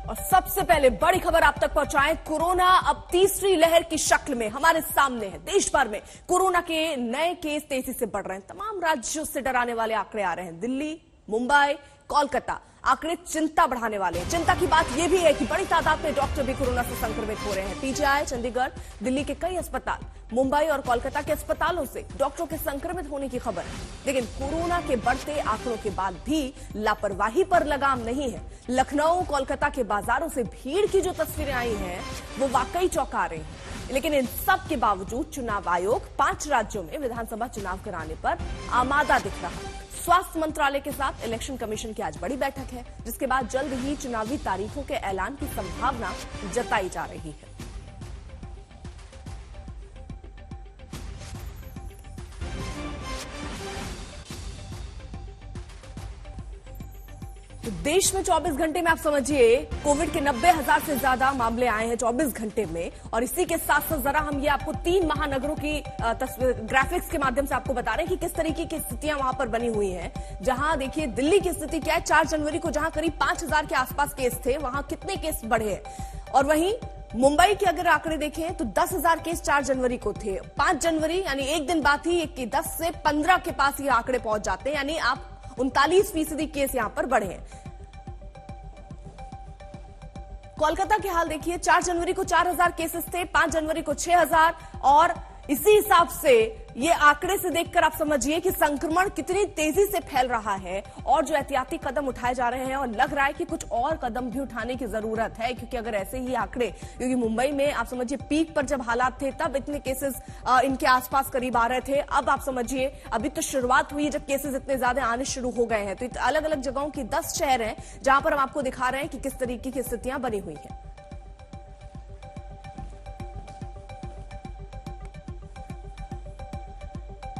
और सबसे पहले बड़ी खबर आप तक पहुंचाएं। कोरोना अब तीसरी लहर की शक्ल में हमारे सामने है। देश भर में कोरोना के नए केस तेजी से बढ़ रहे हैं। तमाम राज्यों से डराने वाले आंकड़े आ रहे हैं। दिल्ली, मुंबई, कोलकाता आंकड़े चिंता बढ़ाने वाले हैं। चिंता की बात यह भी है कि बड़ी तादाद में डॉक्टर भी कोरोना से संक्रमित हो रहे हैं। पीजीआई, चंडीगढ़, दिल्ली के कई अस्पताल, मुंबई और कोलकाता के अस्पतालों से डॉक्टरों के संक्रमित होने की खबर है। लेकिन कोरोना के बढ़ते आंकड़ों के बाद भी लापरवाही पर लगाम नहीं है। लखनऊ, कोलकाता के बाजारों से भीड़ की जो तस्वीरें आई हैं वो वाकई चौंका रही हैं। लेकिन इन सब के बावजूद चुनाव आयोग 5 राज्यों में विधानसभा चुनाव कराने पर आमादा दिख रहा है। स्वास्थ्य मंत्रालय के साथ इलेक्शन कमीशन की आज बड़ी बैठक है, जिसके बाद जल्द ही चुनावी तारीखों के ऐलान की संभावना जताई जा रही है। तो देश में 24 घंटे में आप समझिए कोविड के 90,000 से ज्यादा मामले आए हैं 24 घंटे में। और इसी के साथ साथ जरा हम ये आपको 3 महानगरों की ग्राफिक्स के माध्यम से आपको बता रहे हैं कि किस तरीके की स्थितियां वहां पर बनी हुई हैं। जहां देखिए दिल्ली की स्थिति क्या है। 4 जनवरी को जहां करीब 5,000 के आसपास केस थे, वहां कितने केस बढ़े हैं। और वहीं मुंबई के अगर आंकड़े देखें तो 10,000 केस 4 जनवरी को थे। 5 जनवरी यानी एक दिन बाद ही 10 से 15 के पास ये आंकड़े पहुंच जाते हैं। यानी आप 39% केस यहां पर बढ़े हैं। कोलकाता के हाल देखिए, 4 जनवरी को 4,000 केसेस थे, 5 जनवरी को 6,000। और इसी हिसाब से ये आंकड़े से देखकर आप समझिए कि संक्रमण कितनी तेजी से फैल रहा है और जो एहतियाती कदम उठाए जा रहे हैं। और लग रहा है कि कुछ और कदम भी उठाने की जरूरत है, क्योंकि अगर ऐसे ही आंकड़े, क्योंकि मुंबई में आप समझिए पीक पर जब हालात थे तब इतने केसेस इनके आसपास करीब आ रहे थे। अब आप समझिए अभी तो शुरुआत हुई जब केसेस इतने ज्यादा आने शुरू हो गए हैं। तो अलग अलग जगहों की 10 शहर हैं जहां पर हम आपको दिखा रहे हैं कि किस तरीके की स्थितियां बनी हुई हैं।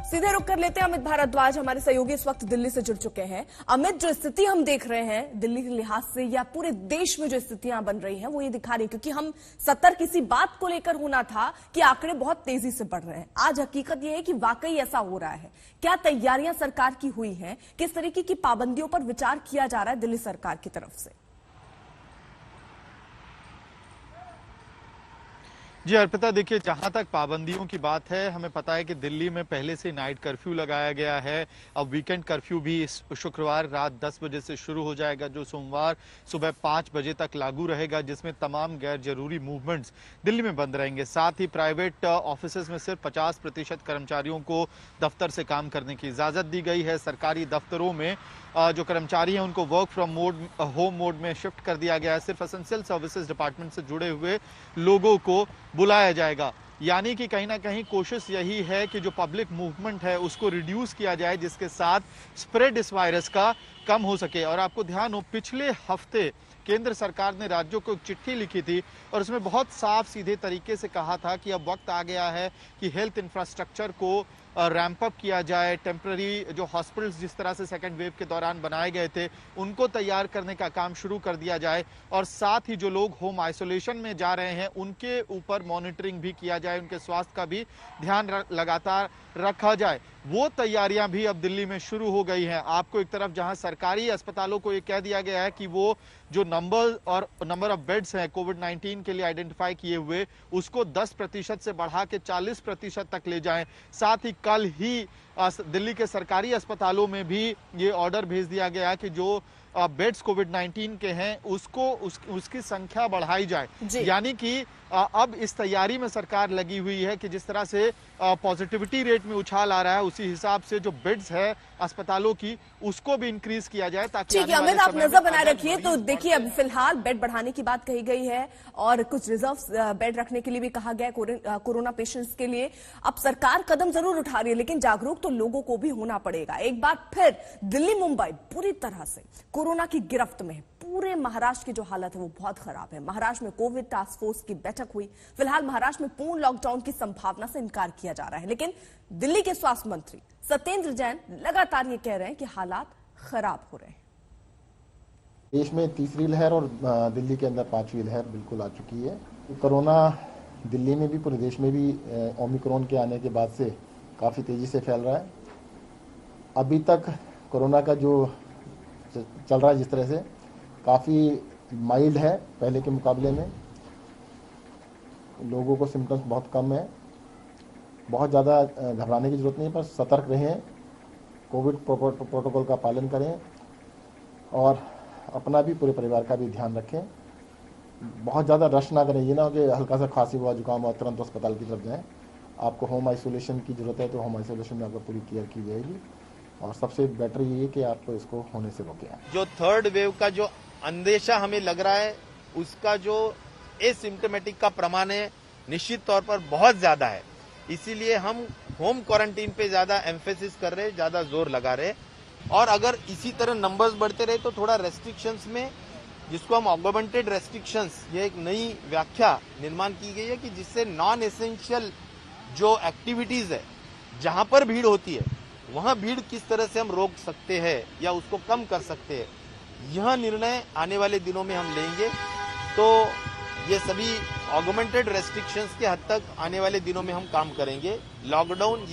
सीधे रुक कर लेते हैं अमित भारद्वाज, हमारे सहयोगी इस वक्त दिल्ली से जुड़ चुके हैं। अमित, जो स्थिति हम देख रहे हैं दिल्ली के लिहाज से या पूरे देश में जो स्थितियां बन रही हैं वो ये दिखा रही, क्योंकि हम सतर्क इसी बात को लेकर होना था कि आंकड़े बहुत तेजी से बढ़ रहे हैं। आज हकीकत यह है कि वाकई ऐसा हो रहा है। क्या तैयारियां सरकार की हुई हैं? किस तरीके की पाबंदियों पर विचार किया जा रहा है दिल्ली सरकार की तरफ से? जी अर्पिता, देखिए जहां तक पाबंदियों की बात है, हमें पता है कि दिल्ली में पहले से नाइट कर्फ्यू लगाया गया है। अब वीकेंड कर्फ्यू भी इस शुक्रवार रात 10 बजे से शुरू हो जाएगा, जो सोमवार सुबह 5 बजे तक लागू रहेगा, जिसमें तमाम गैर जरूरी मूवमेंट्स दिल्ली में बंद रहेंगे। साथ ही प्राइवेट ऑफिसेज में सिर्फ 50% कर्मचारियों को दफ्तर से काम करने की इजाजत दी गई है। सरकारी दफ्तरों में जो कर्मचारी हैं उनको वर्क फ्रॉम होम मोड में शिफ्ट कर दिया गया है। सिर्फ एसेंशियल सर्विसेज डिपार्टमेंट से जुड़े हुए लोगों को बुलाया जाएगा। यानी कि कहीं ना कहीं कोशिश यही है कि जो पब्लिक मूवमेंट है उसको रिड्यूस किया जाए, जिसके साथ स्प्रेड इस वायरस का कम हो सके। और आपको ध्यान हो, पिछले हफ्ते केंद्र सरकार ने राज्यों को एक चिट्ठी लिखी थी और उसमें बहुत साफ सीधे तरीके से कहा था कि अब वक्त आ गया है कि हेल्थ इंफ्रास्ट्रक्चर को रैंप अप किया जाए। टेम्पररी जो हॉस्पिटल्स जिस तरह से सेकेंड वेव के दौरान बनाए गए थे उनको तैयार करने का काम शुरू कर दिया जाए। और साथ ही जो लोग होम आइसोलेशन में जा रहे हैं उनके ऊपर मॉनिटरिंग भी किया जाए, उनके स्वास्थ्य का भी ध्यान लगातार रखा जाए। वो तैयारियां भी अब दिल्ली में शुरू हो गई हैं। आपको एक तरफ जहां सरकारी अस्पतालों को ये कह दिया गया है कि वो जो नंबर ऑफ बेड्स हैं कोविड-19 के लिए आइडेंटिफाई किए हुए, उसको 10% से बढ़ा के 40% तक ले जाएं। साथ ही कल ही दिल्ली के सरकारी अस्पतालों में भी ये ऑर्डर भेज दिया गया कि जो बेड्स कोविड-19 के हैं उसकी संख्या बढ़ाई जाए। यानी कि अब इस तैयारी में सरकार लगी हुई है कि जिस तरह से पॉजिटिविटी रेट में उछाल आ रहा है, उसी हिसाब से जो बेड्स है अस्पतालों की उसको भी इंक्रीज किया जाए, ताकि ठीक है अमित, आप नजर बनाए रखिए। तो देखिए अब फिलहाल बेड बढ़ाने की बात कही गई है और कुछ रिजर्व बेड रखने के लिए भी कहा गया है कोरोना पेशेंट्स के लिए। अब सरकार कदम जरूर उठा रही है, लेकिन जागरूक तो लोगों को भी होना पड़ेगा। एक बार फिर दिल्ली मुंबई पूरी तरह से कोरोना की गिरफ्त में है। पूरे महाराष्ट्र की जो हालत है वो बहुत खराब है। महाराष्ट्र में कोविड टास्क फोर्स की बैठक हुई। फिलहाल महाराष्ट्र में पूर्ण लॉकडाउन की संभावना से इनकार किया जा रहा है, लेकिन दिल्ली के स्वास्थ्य मंत्री सत्येंद्र जैन लगातार ये कह रहे हैं कि हालात खराब हो रहे हैं। देश में तीसरी लहर और दिल्ली के अंदर 5वीं लहर बिल्कुल आ चुकी है। कोरोना दिल्ली में भी पूरे देश में भी ओमिक्रॉन के आने के बाद से काफ़ी तेज़ी से फैल रहा है। अभी तक कोरोना का जो चल रहा है जिस तरह से, काफ़ी माइल्ड है पहले के मुकाबले में। लोगों को सिम्टम्स बहुत कम है। बहुत ज़्यादा घबराने की जरूरत नहीं है, पर सतर्क रहें, कोविड प्रोटोकॉल का पालन करें और अपना भी पूरे परिवार का भी ध्यान रखें। बहुत ज़्यादा रश ना करें, ये ना हो कि हल्का सा खांसी हुआ जुकाम हुआ तुरंत अस्पताल की तरफ जाएं। आपको होम आइसोलेशन की ज़रूरत है तो होम आइसोलेशन में आपको पूरी केयर की जाएगी और सबसे बेटर ये है कि आप इसको होने से रोकें। जो थर्ड वेव का जो अंदेशा हमें लग रहा है, उसका जो एसिम्प्टोमेटिक का प्रमाण है निश्चित तौर पर बहुत ज्यादा है। इसीलिए हम होम क्वारंटीन पे ज्यादा एम्फेसिस कर रहे हैं, ज्यादा जोर लगा रहे हैं। और अगर इसी तरह नंबर्स बढ़ते रहे तो थोड़ा रेस्ट्रिक्शंस में, जिसको हम ऑगमेंटेड रेस्ट्रिक्शंस, ये एक नई व्याख्या निर्माण की गई है कि जिससे नॉन एसेंशियल जो एक्टिविटीज है, जहां पर भीड़ होती है वहां भीड़ किस तरह से हम रोक सकते हैं या उसको कम कर सकते हैं, यह निर्णय आने वाले दिनों में हम लेंगे। तो ये सभी ऑगमेंटेड रेस्ट्रिक्शंस के हद तक आने वाले दिनों में हम काम करेंगे। लॉकडाउन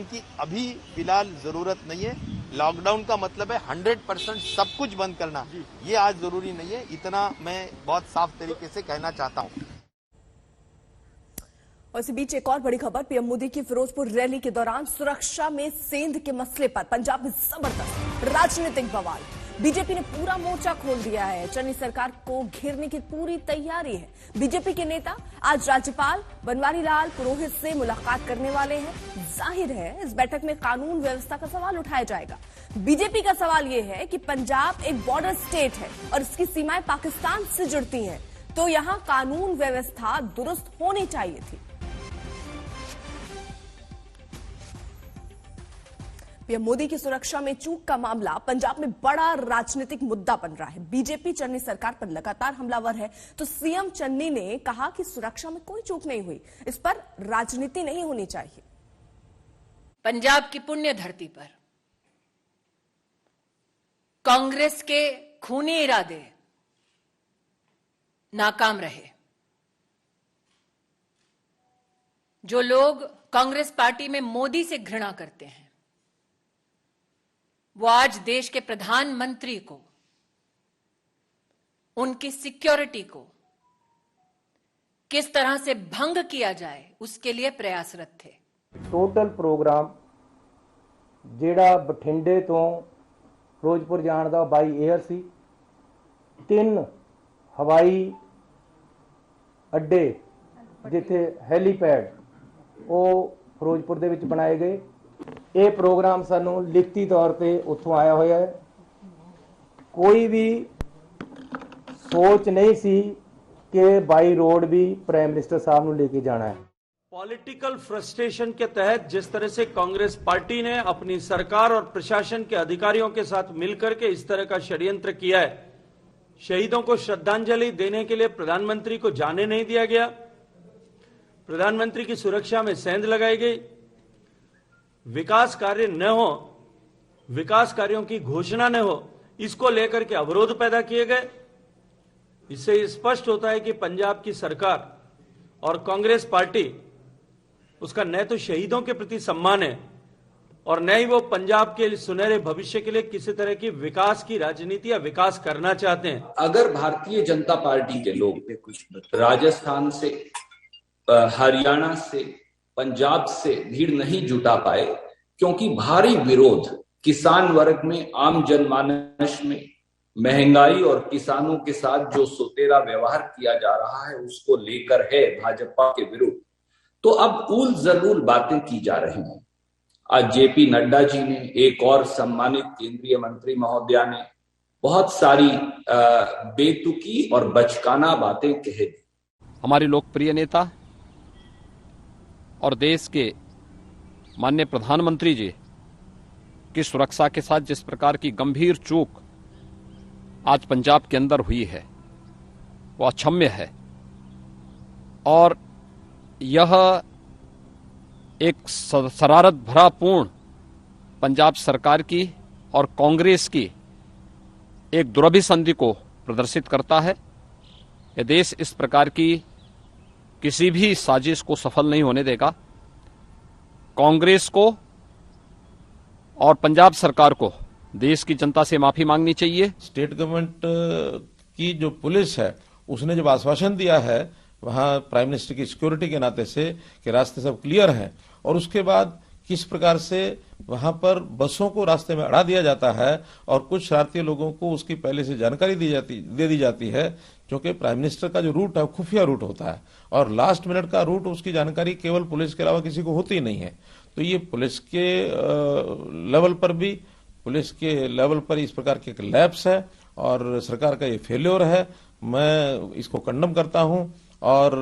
की अभी फिलहाल जरूरत नहीं है। लॉकडाउन का मतलब है 100% सब कुछ बंद करना, ये आज जरूरी नहीं है। इतना मैं बहुत साफ तरीके से कहना चाहता हूं। और इसी बीच एक और बड़ी खबर, पीएम मोदी की फिरोजपुर रैली के दौरान सुरक्षा में सेंध के मसले पर पंजाब में जबरदस्त राजनीतिक बवाल। बीजेपी ने पूरा मोर्चा खोल दिया है। चन्नी सरकार को घेरने की पूरी तैयारी है। बीजेपी के नेता आज राज्यपाल बनवारी लाल पुरोहित से मुलाकात करने वाले हैं। जाहिर है इस बैठक में कानून व्यवस्था का सवाल उठाया जाएगा। बीजेपी का सवाल यह है कि पंजाब एक बॉर्डर स्टेट है और इसकी सीमाएं पाकिस्तान से जुड़ती हैं, तो यहां कानून व्यवस्था दुरुस्त होनी चाहिए थी। पीएम मोदी की सुरक्षा में चूक का मामला पंजाब में बड़ा राजनीतिक मुद्दा बन रहा है। बीजेपी चन्नी सरकार पर लगातार हमलावर है, तो सीएम चन्नी ने कहा कि सुरक्षा में कोई चूक नहीं हुई, इस पर राजनीति नहीं होनी चाहिए। पंजाब की पुण्य धरती पर कांग्रेस के खूनी इरादे नाकाम रहे। जो लोग कांग्रेस पार्टी में मोदी से घृणा करते हैं, वो आज देश के प्रधानमंत्री को, उनकी सिक्योरिटी को किस तरह से भंग किया जाए उसके लिए प्रयासरत थे। टोटल प्रोग्राम ਜਿਹੜਾ ਬਠਿੰਡੇ ਤੋਂ ਫਿਰੋਜ਼ਪੁਰ ਜਾਣ ਦਾ ਬਾਈ 에ਅਰ ਸੀ। 3 ਹਵਾਈ ਅੱਡੇ ਜਿੱਥੇ ਹੈਲੀਪੈਡ ਉਹ ਫਿਰੋਜ਼ਪੁਰ ਦੇ ਵਿੱਚ ਬਣਾਏ ਗਏ। ਇਹ ਪ੍ਰੋਗਰਾਮ ਸਾਨੂੰ ਲਿਖਤੀ ਤੌਰ ਤੇ ਉੱਥੋਂ ਆਇਆ ਹੋਇਆ ਹੈ। ਕੋਈ ਵੀ ਸੋਚ ਨਹੀਂ ਸੀ कि बाई रोड भी प्राइम मिनिस्टर साहब ने लेके जाना है। पॉलिटिकल फ्रस्ट्रेशन के तहत जिस तरह से कांग्रेस पार्टी ने अपनी सरकार और प्रशासन के अधिकारियों के साथ मिलकर के इस तरह का षड्यंत्र किया है, शहीदों को श्रद्धांजलि देने के लिए प्रधानमंत्री को जाने नहीं दिया गया, प्रधानमंत्री की सुरक्षा में सेंध लगाई गई, विकास कार्य न हो, विकास कार्यों की घोषणा न हो, इसको लेकर के अवरोध पैदा किए गए। इससे स्पष्ट होता है कि पंजाब की सरकार और कांग्रेस पार्टी, उसका न तो शहीदों के प्रति सम्मान है और न ही वो पंजाब के सुनहरे भविष्य के लिए किसी तरह की विकास की राजनीति या विकास करना चाहते हैं। अगर भारतीय जनता पार्टी के लोग राजस्थान से, हरियाणा से, पंजाब से भीड़ नहीं जुटा पाए क्योंकि भारी विरोध किसान वर्ग में, आम जनमानस में महंगाई और किसानों के साथ जो सोतेरा व्यवहार किया जा रहा है उसको लेकर है भाजपा के विरुद्ध, तो अब उल जलूल बातें की जा रही हैं। आज जेपी नड्डा जी ने, एक और सम्मानित केंद्रीय मंत्री महोदया ने बहुत सारी बेतुकी और बचकाना बातें कह दी। हमारे लोकप्रिय नेता और देश के माननीय प्रधानमंत्री जी की सुरक्षा के साथ जिस प्रकार की गंभीर चूक आज पंजाब के अंदर हुई है वो अक्षम्य है और यह एक शरारत भरा पूर्ण पंजाब सरकार की और कांग्रेस की एक दुरभिसंधि को प्रदर्शित करता है। यह देश इस प्रकार की किसी भी साजिश को सफल नहीं होने देगा। कांग्रेस को और पंजाब सरकार को देश की जनता से माफी मांगनी चाहिए। स्टेट गवर्नमेंट कि जो पुलिस है उसने जब आश्वासन दिया है वहां प्राइम मिनिस्टर की सिक्योरिटी के नाते से कि रास्ते सब क्लियर हैं, और उसके बाद किस प्रकार से वहां पर बसों को रास्ते में अड़ा दिया जाता है और कुछ शरारती लोगों को उसकी पहले से जानकारी दे दी जाती है, क्योंकि प्राइम मिनिस्टर का जो रूट है वो खुफिया रूट होता है और लास्ट मिनट का रूट उसकी जानकारी केवल पुलिस के अलावा किसी को होती नहीं है। तो ये पुलिस के लेवल पर इस प्रकार के लैप्स है और सरकार का ये फेल्योर है। मैं इसको कंडम करता हूं और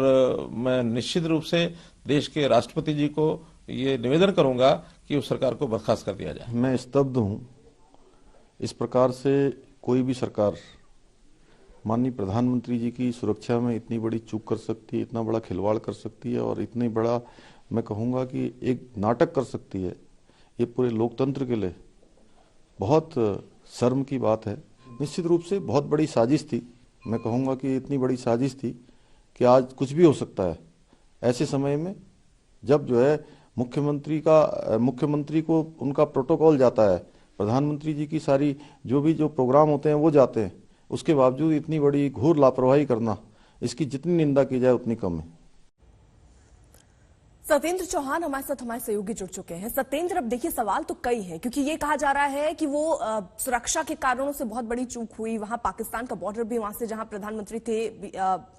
मैं निश्चित रूप से देश के राष्ट्रपति जी को ये निवेदन करूंगा कि उस सरकार को बर्खास्त कर दिया जाए। मैं स्तब्ध हूं। इस प्रकार से कोई भी सरकार माननीय प्रधानमंत्री जी की सुरक्षा में इतनी बड़ी चूक कर सकती है, इतना बड़ा खिलवाड़ कर सकती है और इतनी बड़ा मैं कहूंगा कि एक नाटक कर सकती है। ये पूरे लोकतंत्र के लिए बहुत शर्म की बात है। निश्चित रूप से बहुत बड़ी साजिश थी। मैं कहूंगा कि इतनी बड़ी साजिश थी कि आज कुछ भी हो सकता है। ऐसे समय में जब जो है मुख्यमंत्री को उनका प्रोटोकॉल जाता है, प्रधानमंत्री जी की सारी जो प्रोग्राम होते हैं वो जाते हैं, उसके बावजूद इतनी बड़ी घोर लापरवाही करना, इसकी जितनी निंदा की जाए उतनी कम है। सत्येंद्र चौहान हमारे साथ हमारे सहयोगी जुड़ चुके हैं। सत्येंद्र, अब देखिए सवाल तो कई हैं, क्योंकि ये कहा जा रहा है कि वो सुरक्षा के कारणों से बहुत बड़ी चूक हुई। वहां पाकिस्तान का बॉर्डर भी, वहां से जहां प्रधानमंत्री थे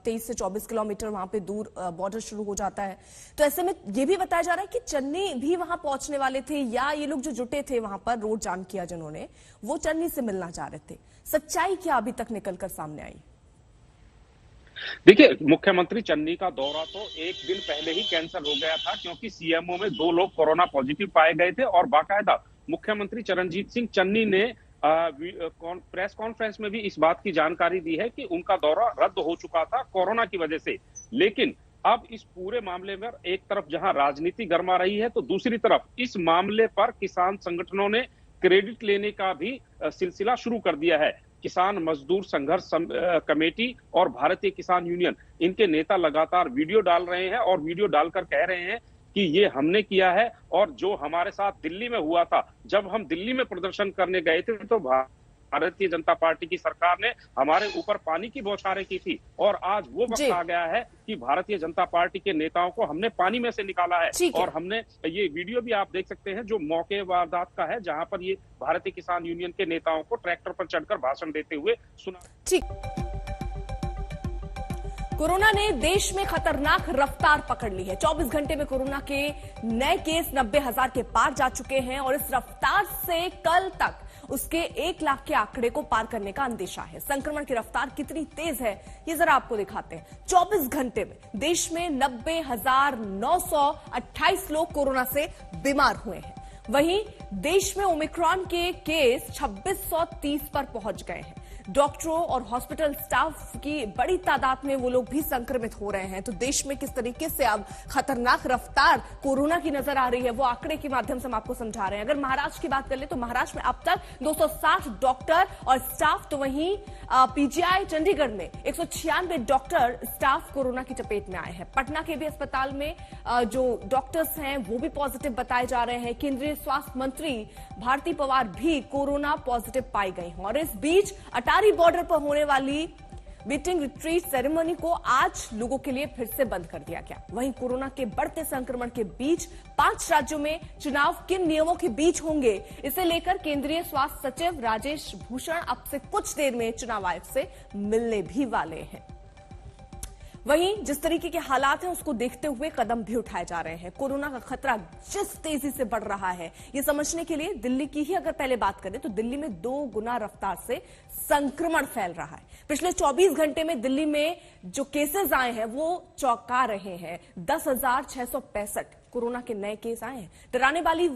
23 से 24 किलोमीटर वहां पे दूर बॉर्डर शुरू हो जाता है। तो ऐसे में ये भी बताया जा रहा है कि चन्नी भी वहां पहुंचने वाले थे, या ये लोग जो जुटे थे वहां पर रोड जाम किया जिन्होंने, वो चन्नी से मिलना चाह रहे थे। सच्चाई क्या अभी तक निकलकर सामने आई? देखिए, मुख्यमंत्री चन्नी का दौरा तो एक दिन पहले ही कैंसिल हो गया था, क्योंकि सीएमओ में 2 लोग कोरोना पॉजिटिव पाए गए थे और बाकायदा मुख्यमंत्री चरणजीत सिंह चन्नी ने प्रेस कॉन्फ्रेंस में भी इस बात की जानकारी दी है कि उनका दौरा रद्द हो चुका था कोरोना की वजह से। लेकिन अब इस पूरे मामले में एक तरफ जहां राजनीति गर्मा रही है, तो दूसरी तरफ इस मामले पर किसान संगठनों ने क्रेडिट लेने का भी सिलसिला शुरू कर दिया है। किसान मजदूर संघर्ष कमेटी और भारतीय किसान यूनियन, इनके नेता लगातार वीडियो डाल रहे हैं और वीडियो डालकर कह रहे हैं कि ये हमने किया है, और जो हमारे साथ दिल्ली में हुआ था, जब हम दिल्ली में प्रदर्शन करने गए थे तो भारतीय जनता पार्टी की सरकार ने हमारे ऊपर पानी की बौछारें की थी, और आज वो वक्त आ गया है कि भारतीय जनता पार्टी के नेताओं को हमने पानी में से निकाला है। और हमने ये वीडियो भी आप देख सकते हैं जो मौके वारदात का है, जहां पर ये भारतीय किसान यूनियन के नेताओं को ट्रैक्टर पर चढ़कर भाषण देते हुए सुना। ठीक, कोरोना ने देश में खतरनाक रफ्तार पकड़ ली है। 24 घंटे में कोरोना के नए केस 90,000 के पार जा चुके हैं और इस रफ्तार से कल तक उसके 1 लाख के आंकड़े को पार करने का अंदेशा है। संक्रमण की रफ्तार कितनी तेज है ये जरा आपको दिखाते हैं। 24 घंटे में देश में 90,928 लोग कोरोना से बीमार हुए हैं। वहीं देश में ओमिक्रॉन के केस 2630 पर पहुंच गए हैं। डॉक्टरों और हॉस्पिटल स्टाफ की बड़ी तादाद में वो लोग भी संक्रमित हो रहे हैं। तो देश में किस तरीके से अब खतरनाक रफ्तार कोरोना की नजर आ रही है, वो आंकड़े के माध्यम से हम आपको समझा रहे हैं। अगर महाराष्ट्र की बात कर ले तो महाराष्ट्र में अब तक 260 डॉक्टर और स्टाफ, तो वहीं पीजीआई चंडीगढ़ में 196 डॉक्टर स्टाफ कोरोना की चपेट में आए हैं। पटना के भी अस्पताल में जो डॉक्टर्स हैं वो भी पॉजिटिव बताए जा रहे हैं। केंद्रीय स्वास्थ्य मंत्री भारती पवार भी कोरोना पॉजिटिव पाई गई हैं। और इस बीच अटारी बॉर्डर पर होने वाली मीटिंग रिट्रीट सेरेमनी को आज लोगों के लिए फिर से बंद कर दिया गया। वहीं कोरोना के बढ़ते संक्रमण के बीच 5 राज्यों में चुनाव किन नियमों के बीच होंगे, इसे लेकर केंद्रीय स्वास्थ्य सचिव राजेश भूषण अब से कुछ देर में चुनाव आयोग से मिलने भी वाले हैं। वहीं जिस तरीके के हालात हैं उसको देखते हुए कदम भी उठाए जा रहे हैं। कोरोना का खतरा जिस तेजी से बढ़ रहा है, ये समझने के लिए दिल्ली की ही अगर पहले बात करें तो दिल्ली में 2 गुना रफ्तार से संक्रमण फैल रहा है। पिछले 24 घंटे में दिल्ली में जो केसेस आए हैं वो चौंका रहे हैं। 10,665 कोरोना के नए केस आए हैं। डराने वाली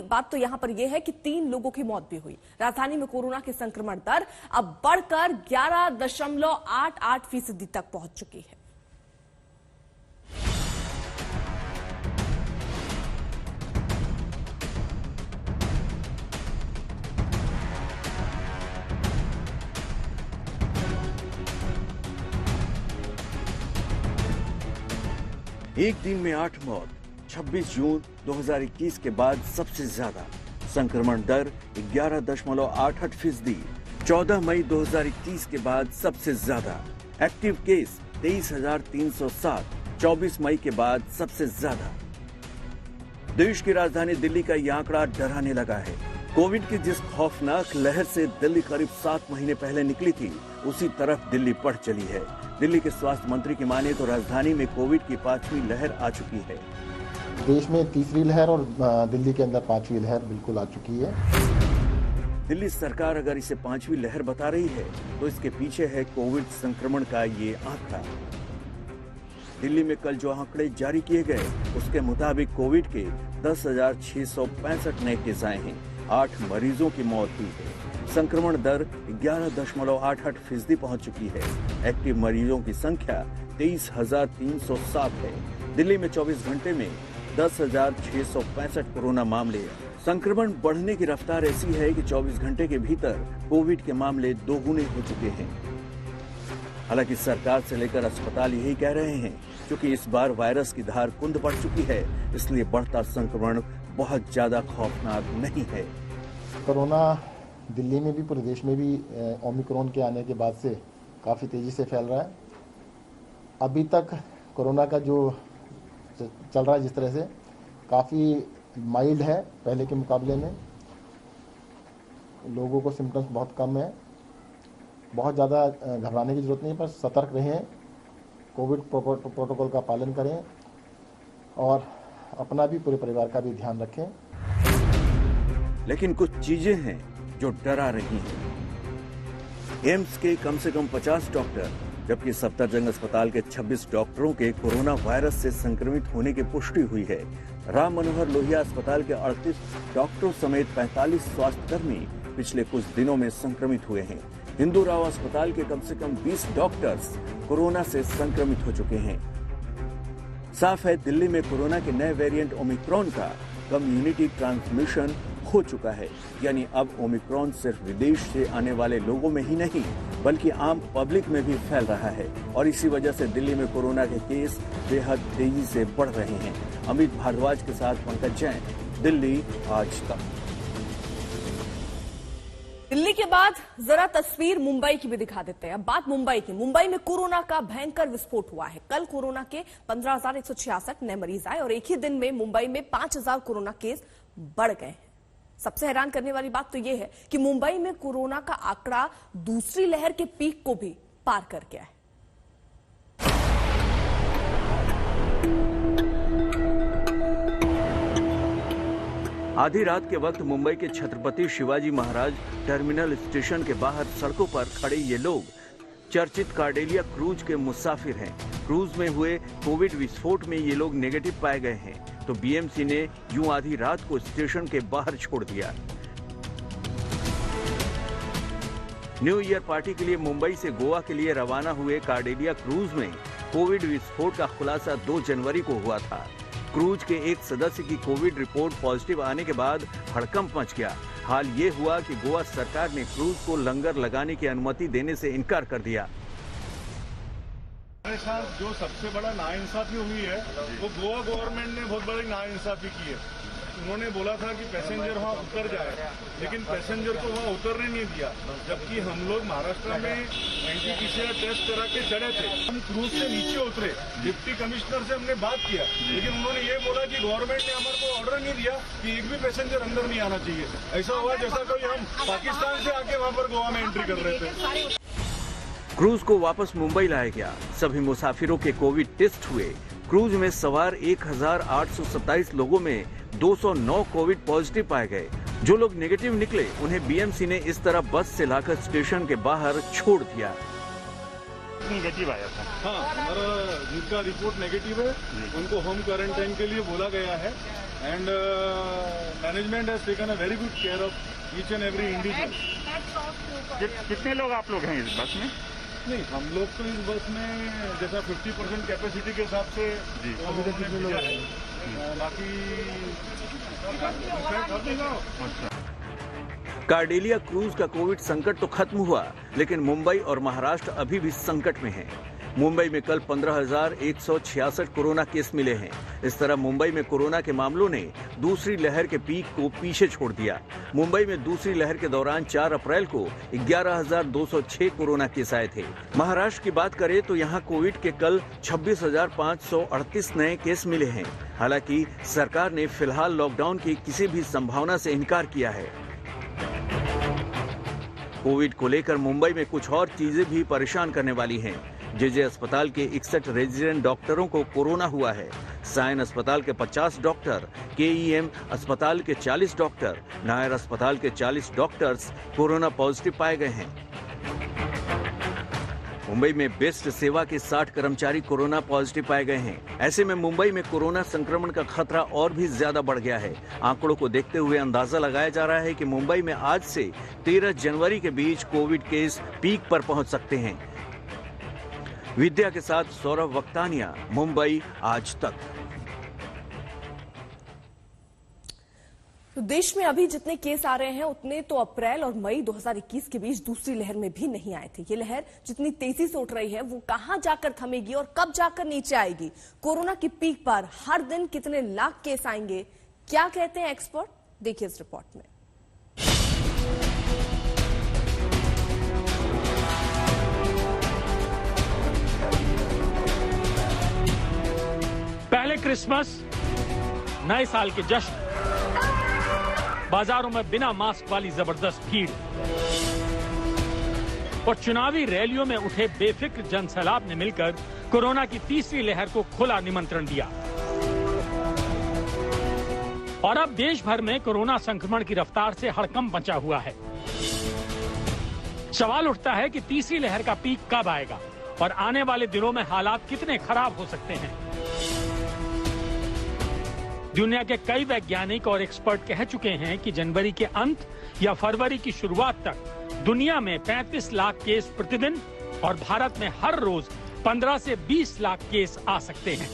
बात तो यहां पर यह है कि 3 लोगों की मौत भी हुई। राजधानी में कोरोना की संक्रमण दर अब बढ़कर 11.88% तक पहुंच चुकी है। एक दिन में 8 मौत। 26 जून 2021 के बाद सबसे ज्यादा। संक्रमण दर 11.88%। 14 मई 2021 के बाद सबसे ज्यादा एक्टिव केस 23,307, 24 मई के बाद सबसे ज्यादा। देश की राजधानी दिल्ली का यह आंकड़ा डराने लगा है। कोविड की जिस खौफनाक लहर से दिल्ली करीब 7 महीने पहले निकली थी, उसी तरफ दिल्ली बढ़ चली है। दिल्ली के स्वास्थ्य मंत्री की माने तो राजधानी में कोविड की 5वीं लहर आ चुकी है। देश में तीसरी लहर और दिल्ली के अंदर 5वीं लहर बिल्कुल आ चुकी है। दिल्ली सरकार अगर इसे 5वीं लहर बता रही है तो इसके पीछे है कोविड संक्रमण का ये आंकड़ा। दिल्ली में कल जो आंकड़े जारी किए गए उसके मुताबिक कोविड के 10,665 नए केस आए हैं। 8 मरीजों की मौत हुई है। संक्रमण दर 11.88% पहुंच चुकी है। एक्टिव मरीजों की संख्या 23,307 है। दिल्ली में 24 घंटे में 10,665 कोरोना मामले। संक्रमण बढ़ने की रफ्तार ऐसी है कि 24 घंटे के भीतर कोविड के मामले दोगुने हो चुके हैं। हालांकि सरकार से लेकर अस्पताल यही कह रहे हैं, क्योंकि इस बार वायरस की धार कुंद बढ़ चुकी है, इसलिए बढ़ता संक्रमण बहुत ज्यादा खौफनाक नहीं है। कोरोना दिल्ली में भी पूरे देश में भी ओमिक्रॉन के आने के बाद से काफ़ी तेज़ी से फैल रहा है। अभी तक कोरोना का जो चल रहा है जिस तरह से काफ़ी माइल्ड है, पहले के मुकाबले में लोगों को सिम्टम्स बहुत कम है। बहुत ज़्यादा घबराने की ज़रूरत नहीं है, बस सतर्क रहें, कोविड प्रोटोकॉल का पालन करें और अपना भी पूरे परिवार का भी ध्यान रखें। लेकिन कुछ चीजें हैं जो डरा रही हैं। एम्स के कम से कम 50 डॉक्टर, जबकि सफदरजंग अस्पताल के 26 डॉक्टरों के कोरोना वायरस से संक्रमित होने की पुष्टि हुई है। राम मनोहर लोहिया अस्पताल के 38 डॉक्टरों समेत 45 स्वास्थ्यकर्मी पिछले कुछ दिनों में संक्रमित हुए हैं। हिंदू राव अस्पताल के कम से कम 20 डॉक्टर्स कोरोना से संक्रमित हो चुके हैं। साफ है, दिल्ली में कोरोना के नए वेरिएंट ओमिक्रॉन का कम्युनिटी ट्रांसमिशन हो चुका है। यानी अब ओमिक्रॉन सिर्फ विदेश से आने वाले लोगों में ही नहीं, बल्कि आम पब्लिक में भी फैल रहा है और इसी वजह से दिल्ली में कोरोना के केस बेहद तेजी से बढ़ रहे हैं। अमित भारद्वाज के साथ पंकज जैन, दिल्ली आज तक। दिल्ली के बाद जरा तस्वीर मुंबई की भी दिखा देते हैं। अब बात मुंबई की। मुंबई में कोरोना का भयंकर विस्फोट हुआ है। कल कोरोना के 15,166 नए मरीज आए और एक ही दिन में मुंबई में 5,000 कोरोना केस बढ़ गए हैं। सबसे हैरान करने वाली बात तो यह है कि मुंबई में कोरोना का आंकड़ा दूसरी लहर के पीक को भी पार कर गया है। आधी रात के वक्त मुंबई के छत्रपति शिवाजी महाराज टर्मिनल स्टेशन के बाहर सड़कों पर खड़े ये लोग चर्चित कार्डेलिया क्रूज के मुसाफिर हैं। क्रूज में हुए कोविड विस्फोट में ये लोग नेगेटिव पाए गए हैं, तो बीएमसी ने यूं आधी रात को स्टेशन के बाहर छोड़ दिया। न्यू ईयर पार्टी के लिए मुंबई से गोवा के लिए रवाना हुए कार्डेलिया क्रूज में कोविड विस्फोट का खुलासा 2 जनवरी को हुआ था। क्रूज के एक सदस्य की कोविड रिपोर्ट पॉजिटिव आने के बाद हड़कंप मच गया। हाल ये हुआ कि गोवा सरकार ने क्रूज को लंगर लगाने की अनुमति देने से इनकार कर दिया। हमारे साथ जो सबसे बड़ा नाइंसाफी हुई है वो गोवा गवर्नमेंट ने बहुत बड़ी नाइंसाफी की है। उन्होंने बोला था कि पैसेंजर वहाँ उतर जाए, लेकिन पैसेंजर को वहाँ उतरने नहीं दिया, जबकि हम लोग महाराष्ट्र में एंटीपीसीआर टेस्ट करा के चढ़े थे। हम क्रूज से नीचे उतरे, डिप्टी कमिश्नर से हमने बात किया, लेकिन उन्होंने ये बोला कि गवर्नमेंट ने हमारे को ऑर्डर नहीं दिया कि एक भी पैसेंजर अंदर नहीं आना चाहिए। ऐसा हुआ जैसा कोई हम पाकिस्तान से आके वहाँ पर गोवा में एंट्री कर रहे थे। क्रूज को वापस मुंबई लाया गया। सभी मुसाफिरों के कोविड टेस्ट हुए। क्रूज में सवार 1,827 लोगों में 209 कोविड पॉजिटिव पाए गए। जो लोग नेगेटिव निकले उन्हें बीएमसी ने इस तरह बस से लाकर स्टेशन के बाहर छोड़ दिया। नेगेटिव आया था। हाँ, हमारा जिनका रिपोर्ट नेगेटिव है उनको होम क्वारंटाइन के लिए बोला गया है and management has taken a very good care of each and every individual. कितने लोग आप लोग हैं इस बस में? नहीं, हम लोग तो इस बस में जैसा 50% कैपेसिटी के हिसाब से अभी तक कितने लोग हैं, बाकी कार्डेलिया क्रूज का कोविड संकट तो खत्म हुआ, लेकिन मुंबई और महाराष्ट्र अभी भी संकट में है। मुंबई में कल 15,166 कोरोना केस मिले हैं। इस तरह मुंबई में कोरोना के मामलों ने दूसरी लहर के पीक को पीछे छोड़ दिया। मुंबई में दूसरी लहर के दौरान 4 अप्रैल को 11,206 कोरोना केस आए थे। महाराष्ट्र की बात करें तो यहां कोविड के कल 26,538 नए केस मिले हैं। हालांकि सरकार ने फिलहाल लॉकडाउन की किसी भी संभावना से इनकार किया है। कोविड को लेकर मुंबई में कुछ और चीजें भी परेशान करने वाली हैं। जेजे अस्पताल के 61 रेजिडेंट डॉक्टरों को कोरोना हुआ है। साइन अस्पताल के 50 डॉक्टर, केईएम अस्पताल के 40 डॉक्टर, नायर अस्पताल के 40 डॉक्टर्स कोरोना पॉजिटिव पाए गए हैं। मुंबई में बेस्ट सेवा के 60 कर्मचारी कोरोना पॉजिटिव पाए गए हैं। ऐसे में मुंबई में कोरोना संक्रमण का खतरा और भी ज्यादा बढ़ गया है। आंकड़ों को देखते हुए अंदाजा लगाया जा रहा है कि मुंबई में आज से 13 जनवरी के बीच कोविड केस पीक पर पहुंच सकते हैं। विद्या के साथ सौरभ वक्तानिया, मुंबई आज तक। तो देश में अभी जितने केस आ रहे हैं उतने तो अप्रैल और मई 2021 के बीच दूसरी लहर में भी नहीं आए थे। ये लहर जितनी तेजी से उठ रही है वो कहां जाकर थमेगी और कब जाकर नीचे आएगी? कोरोना की पीक पर हर दिन कितने लाख केस आएंगे? क्या कहते हैं एक्सपर्ट? देखिए इस रिपोर्ट में। पहले क्रिसमस, नए साल के जश्न, बाजारों में बिना मास्क वाली जबरदस्त भीड़ और चुनावी रैलियों में उठे बेफिक्र जनसैलाब ने मिलकर कोरोना की तीसरी लहर को खुला निमंत्रण दिया। और अब देश भर में कोरोना संक्रमण की रफ्तार से हड़कंप मचा हुआ है। सवाल उठता है कि तीसरी लहर का पीक कब आएगा और आने वाले दिनों में हालात कितने खराब हो सकते हैं। दुनिया के कई वैज्ञानिक और एक्सपर्ट कह चुके हैं कि जनवरी के अंत या फरवरी की शुरुआत तक दुनिया में 35 लाख केस प्रतिदिन और भारत में हर रोज 15 से 20 लाख केस आ सकते हैं।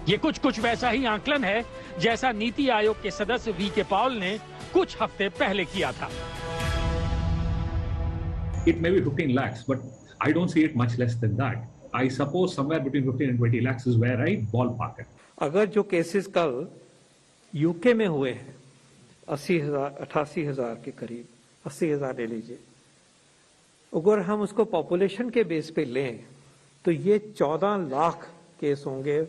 ये कुछ वैसा ही आकलन है जैसा नीति आयोग के सदस्य वी.के. पॉल ने कुछ हफ्ते पहले किया था। It may be 15 lakhs, but I don't see it much less than that. I suppose somewhere between 15 and 20 lakhs is where I ballpark it. अगर जो केसेस कल यूके में हुए हैं 88,000 के करीब, 80,000 ले लीजिए, अगर हम उसको पॉपुलेशन के बेस पे लें तो ये 14 लाख केस होंगे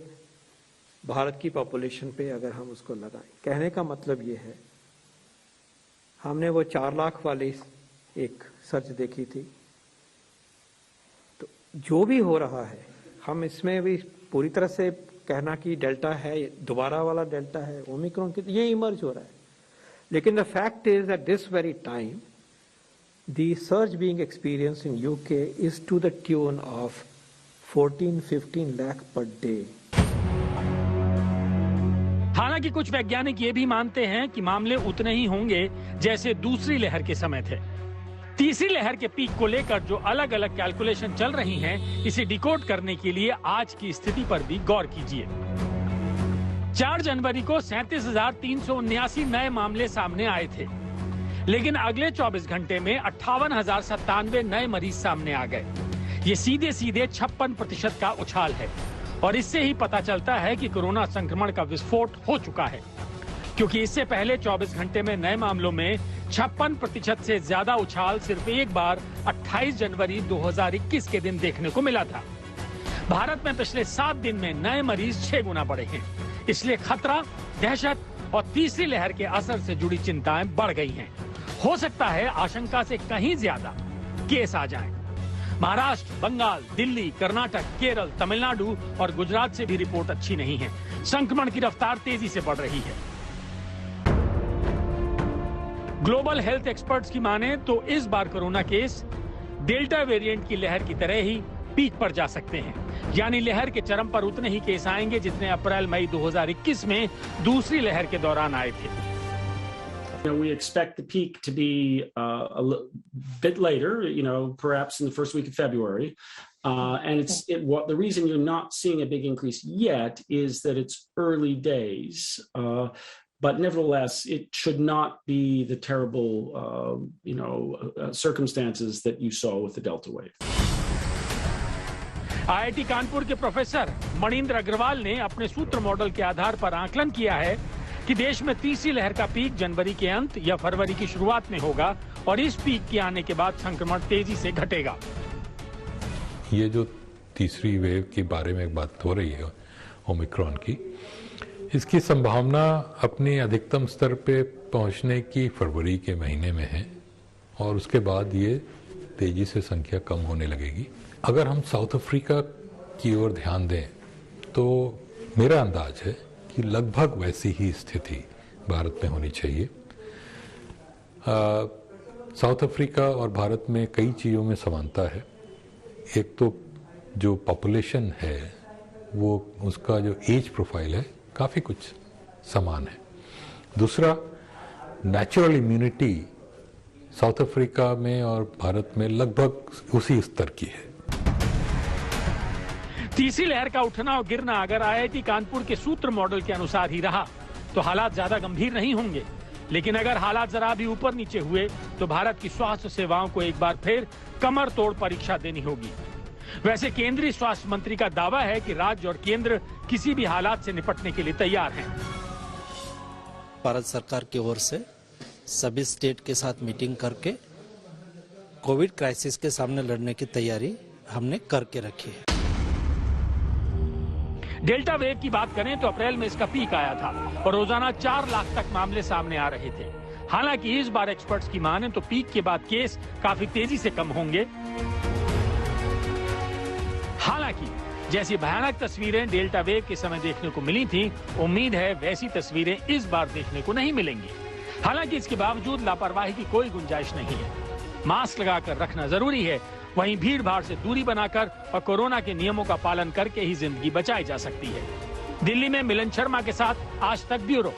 भारत की पॉपुलेशन पे अगर हम उसको लगाएं। कहने का मतलब ये है, हमने वो 4 लाख वाली एक सर्च देखी थी, तो जो भी हो रहा है हम इसमें भी पूरी तरह से कहना कि डेल्टा है, दोबारा वाला डेल्टा है, ओमिक्रॉन की, ये इमर्ज हो रहा है। लेकिन the fact is at this very time the surge being experience in UK is to the tune of 14-15 lakh per day. हालांकि कुछ वैज्ञानिक ये भी मानते हैं कि मामले उतने ही होंगे जैसे दूसरी लहर के समय थे। तीसरी लहर के पीक को लेकर जो अलग अलग कैलकुलेशन चल रही हैं, इसे डिकोड करने के लिए आज की स्थिति पर भी गौर कीजिए। 4 जनवरी को 37,379 नए मामले सामने आए थे, लेकिन अगले 24 घंटे में 58,097 नए मरीज सामने आ गए। ये सीधे 56% का उछाल है और इससे ही पता चलता है कि कोरोना संक्रमण का विस्फोट हो चुका है, क्योंकि इससे पहले 24 घंटे में नए मामलों में 56% से ज्यादा उछाल सिर्फ एक बार 28 जनवरी 2021 के दिन देखने को मिला था। भारत में पिछले 7 दिन में नए मरीज 6 गुना बढ़े हैं, इसलिए खतरा, दहशत और तीसरी लहर के असर से जुड़ी चिंताएं बढ़ गई हैं। हो सकता है आशंका से कहीं ज्यादा केस आ जाएं। महाराष्ट्र, बंगाल, दिल्ली, कर्नाटक, केरल, तमिलनाडु और गुजरात से भी रिपोर्ट अच्छी नहीं है। संक्रमण की रफ्तार तेजी से बढ़ रही है। ग्लोबल हेल्थ एक्सपर्ट्स की माने तो इस बार कोरोना केस डेल्टा वेरिएंट की लहर की तरह ही पीक पर जा सकते हैं, यानी लहर के चरम पर उतने ही केस आएंगे जितने अप्रैल मई 2021 में दूसरी लहर के दौरान आए थे। We expect the peak to be a bit later, perhaps in the first week of February. And the reason you're not seeing a big increase yet is that it's early days. But nevertheless, it should not be the terrible, circumstances that you saw with the Delta wave. IIT Kanpur के professor Manindra Agarwal ने अपने सूत्र model के आधार पर आकलन किया है कि देश में तीसरी लहर का पीक जनवरी के अंत या फरवरी की शुरुआत में होगा और इस पीक के आने के बाद संक्रमण तेजी से घटेगा। ये जो तीसरी वेव के बारे में बात हो रही है ओमिक्रॉन की, इसकी संभावना अपने अधिकतम स्तर पे पहुंचने की फरवरी के महीने में है और उसके बाद ये तेजी से संख्या कम होने लगेगी। अगर हम साउथ अफ्रीका की ओर ध्यान दें तो मेरा अंदाज है कि लगभग वैसी ही स्थिति भारत में होनी चाहिए। साउथ अफ्रीका और भारत में कई चीज़ों में समानता है। एक तो जो पॉपुलेशन है वो उसका जो एज प्रोफाइल है काफ़ी कुछ समान है। दूसरा, नेचुरल इम्यूनिटी साउथ अफ्रीका में और भारत में लगभग उसी स्तर की है। तीसरी लहर का उठना और गिरना अगर IIT कानपुर के सूत्र मॉडल के अनुसार ही रहा तो हालात ज्यादा गंभीर नहीं होंगे, लेकिन अगर हालात जरा भी ऊपर नीचे हुए तो भारत की स्वास्थ्य सेवाओं को एक बार फिर कमर तोड़ परीक्षा देनी होगी। वैसे केंद्रीय स्वास्थ्य मंत्री का दावा है कि राज्य और केंद्र किसी भी हालात से निपटने के लिए तैयार हैं। भारत सरकार की ओर से सभी स्टेट के साथ मीटिंग करके कोविड क्राइसिस के सामने लड़ने की तैयारी हमने करके रखी है। डेल्टा वेव की बात करें तो अप्रैल में इसका पीक आया था और रोजाना 4 लाख तक मामले सामने आ रहे थे। हालांकि इस बार एक्सपर्ट्स की माने तो पीक के बाद केस काफी तेजी से कम होंगे। हालांकि जैसी भयानक तस्वीरें डेल्टा वेव के समय देखने को मिली थी, उम्मीद है वैसी तस्वीरें इस बार देखने को नहीं मिलेंगी। हालांकि इसके बावजूद लापरवाही की कोई गुंजाइश नहीं है। मास्क लगाकर रखना जरूरी है, वहीं भीड़ भाड़ से दूरी बनाकर और कोरोना के नियमों का पालन करके ही जिंदगी बचाई जा सकती है। दिल्ली में मिलन शर्मा के साथ आज तक ब्यूरो।